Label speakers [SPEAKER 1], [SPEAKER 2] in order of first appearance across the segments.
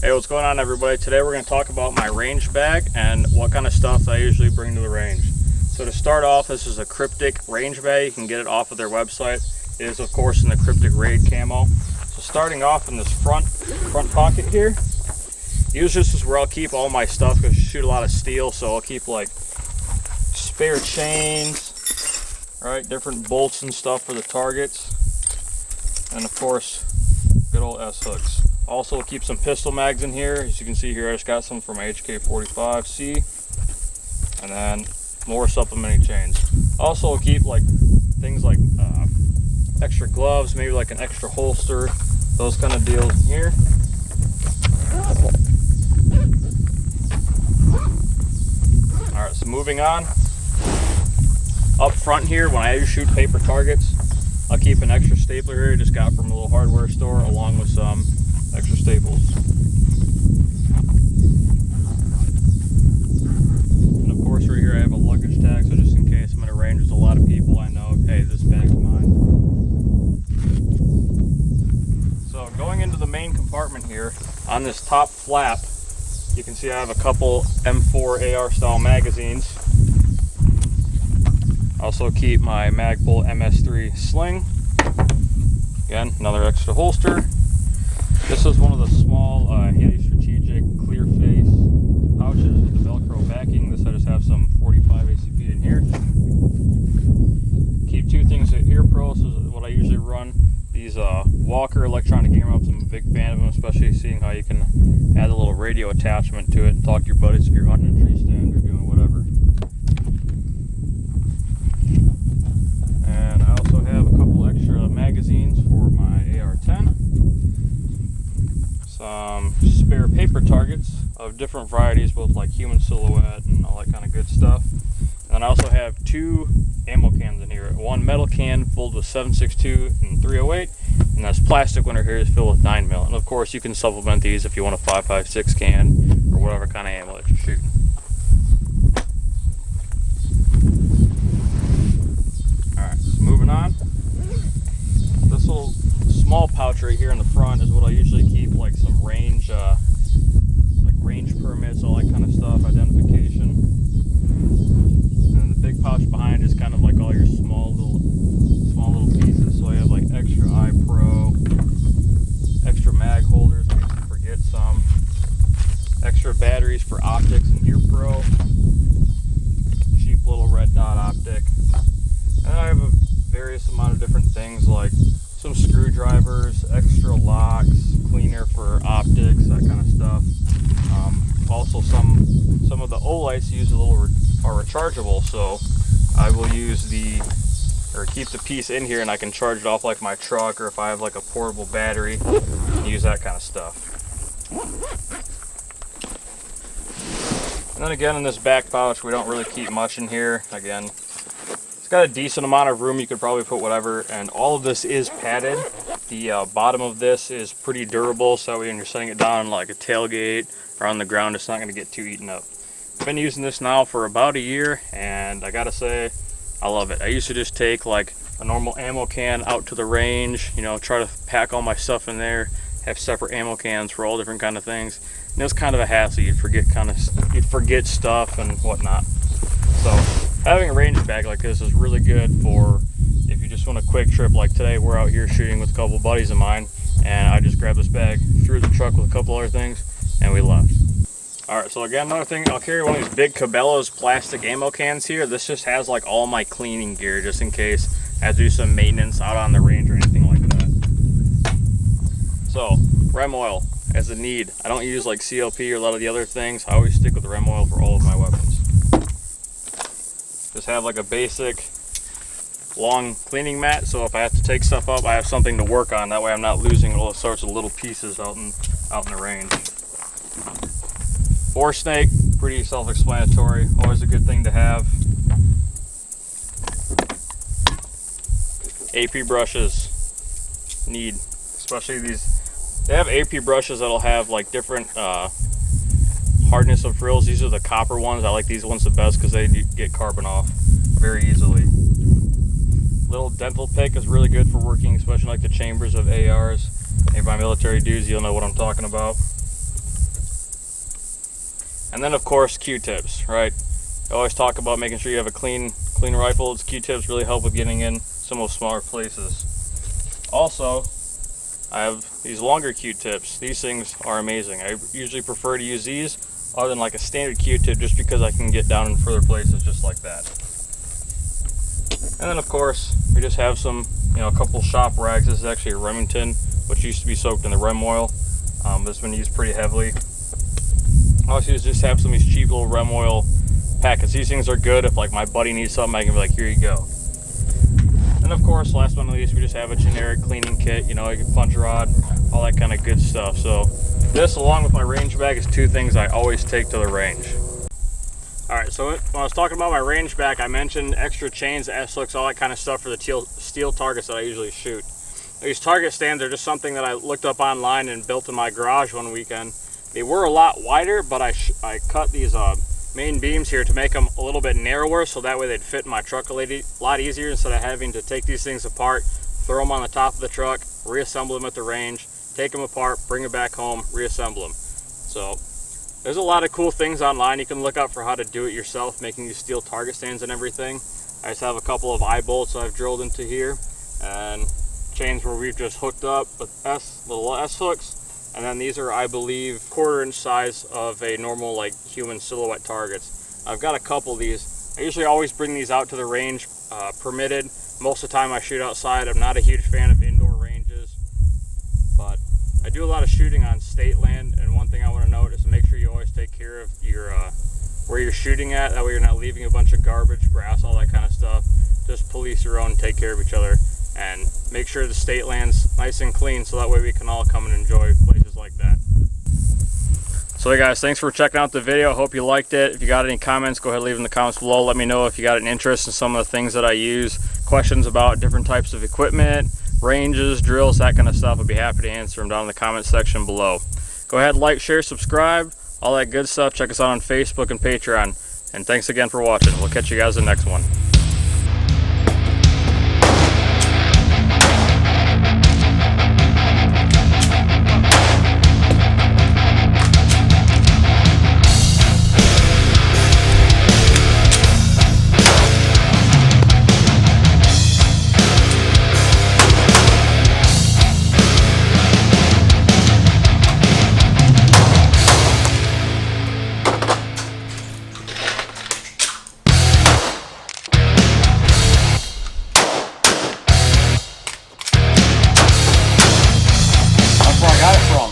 [SPEAKER 1] Hey, what's going on, everybody? Today we're going to talk about my range bag and what kind of stuff I usually bring to the range. So to start off, this is a Cryptic range bag. You can get it off of their website. It is, of course, in the Cryptic Raid camo. So starting off in this front pocket here, usually this is where I'll keep all my stuff because I shoot a lot of steel. So I'll keep like spare chains, right, different bolts and stuff for the targets, and of course, good old S-hooks. Also keep some pistol mags in here. As you can see here, I just got some from my HK45C, and then more supplementing chains. Also keep like things like extra gloves, maybe like an extra holster, those kind of deals in here. Alright, so moving on. Up front here, when I shoot paper targets, I'll keep an extra stapler here I just got from a little hardware store, along with some extra staples. And of course right here I have a luggage tag, so just in case I'm in a range with a lot of people, I know, hey, this bag's mine. So going into the main compartment here, on this top flap, you can see I have a couple M4 AR style magazines. Also keep my Magpul MS3 sling. Again, another extra holster. This is one of the small Haley Strategic clear face pouches with the Velcro backing. This I just have some 45 ACP in here. Keep two things at Ear Pro. This is what I usually run. These Walker electronic earmuffs. I'm a big fan of them, especially seeing how you can add a little radio attachment to it and talk to your buddies if you're hunting a tree stand or doing whatever. And I also have a couple extra magazines for my AR-10. Some spare paper targets of different varieties, both like human silhouette and all that kind of good stuff. And then I also have two ammo cans in here. One metal can filled with 7.62 and 308, and this plastic one here is filled with 9mm. And of course you can supplement these if you want a 5.56 can or whatever kind of ammo that you're shooting. Alright, so moving on. This little small pouch right here in the front is what I usually keep like some range range permits, all that kind of stuff, identification. And the big pouch behind is kind of like all your small little pieces. So I have like extra eye pro, extra mag holders in case you forget some, extra batteries for optics and ear pro, cheap little red dot optic, and I have a various amount of different things like some screwdrivers, extra locks, cleaner for optics, that kind of stuff. Also some of the Olights use a little are rechargeable, so I will use keep the piece in here and I can charge it off like my truck, or if I have like a portable battery, use that kind of stuff. And then again, in this back pouch, we don't really keep much in here. Again, it's got a decent amount of room. You could probably put whatever, and all of this is padded. The bottom of this is pretty durable, so when you're setting it down like a tailgate or on the ground, it's not going to get too eaten up. I've been using this now for about a year, and I gotta say, I love it. I used to just take like a normal ammo can out to the range, you know, try to pack all my stuff in there, have separate ammo cans for all different kind of things. And it was kind of a hassle. You'd forget stuff and whatnot. So having a range bag like this is really good for if you just want a quick trip. Like today, we're out here shooting with a couple buddies of mine, and I just grabbed this bag, threw the truck with a couple other things, and we left. Alright, so again, another thing, I'll carry one of these big Cabela's plastic ammo cans here. This just has like all my cleaning gear, just in case I have to do some maintenance out on the range or anything like that. So, Rem oil as a need. I don't use like CLP or a lot of the other things. I always stick with the Rem oil for all of my weapons. Just have like a basic long cleaning mat, so if I have to take stuff up, I have something to work on. That way I'm not losing all sorts of little pieces out in the range. Bore snake, pretty self-explanatory, always a good thing to have. AP brushes, need, especially these. They have AP brushes that'll have like different hardness of frills. These are the copper ones. I like these ones the best because they get carbon off very easily. Little dental pick is really good for working, especially like the chambers of ARs. If my military dudes, you'll know what I'm talking about. And then of course Q-tips, right? I always talk about making sure you have a clean rifle. Q-tips really help with getting in some of those smaller places. Also, I have these longer Q-tips. These things are amazing. I usually prefer to use these other than like a standard Q-tip, just because I can get down in further places just like that. And then of course, we just have some, a couple shop rags. This is actually a Remington, which used to be soaked in the Rem oil. This has been used pretty heavily. I also just have some of these cheap little Rem oil packets. These things are good if like my buddy needs something, I can be like, here you go. And of course, last but not least, we just have a generic cleaning kit, like a punch rod, all that kind of good stuff. So this, along with my range bag, is two things I always take to the range. All right, so when I was talking about my range bag, I mentioned extra chains, S-hooks, all that kind of stuff for the steel targets that I usually shoot. These target stands are just something that I looked up online and built in my garage one weekend. They were a lot wider, but I cut these main beams here to make them a little bit narrower, so that way they'd fit in my truck a lot easier, instead of having to take these things apart, throw them on the top of the truck, reassemble them at the range, take them apart, bring it back home, reassemble them. So there's a lot of cool things online you can look up for how to do it yourself, making these steel target stands and everything. I just have a couple of eye bolts I've drilled into here, and chains where we've just hooked up with little S hooks. And then these are, I believe, 1/4 inch size of a normal like human silhouette targets. I've got a couple of these. I usually always bring these out to the range, permitted. Most of the time I shoot outside. I'm not a huge fan of indoor ranges, but I do a lot of shooting on state land. And one thing I want to note is to make sure you always take care of your where you're shooting at. That way you're not leaving a bunch of garbage, grass, all that kind of stuff. Just police your own, take care of each other, and make sure the state land's nice and clean, so that way we can all come and enjoy places like that. So hey guys, thanks for checking out the video. I hope you liked it. If you got any comments, go ahead and leave in the comments below. Let me know if you got an interest in some of the things that I use, questions about different types of equipment, ranges, drills, that kind of stuff. I'd be happy to answer them down in the comment section below. Go ahead, like, share, subscribe, all that good stuff. Check us out on Facebook and Patreon. And thanks again for watching. We'll catch you guys in the next one.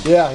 [SPEAKER 2] Yeah,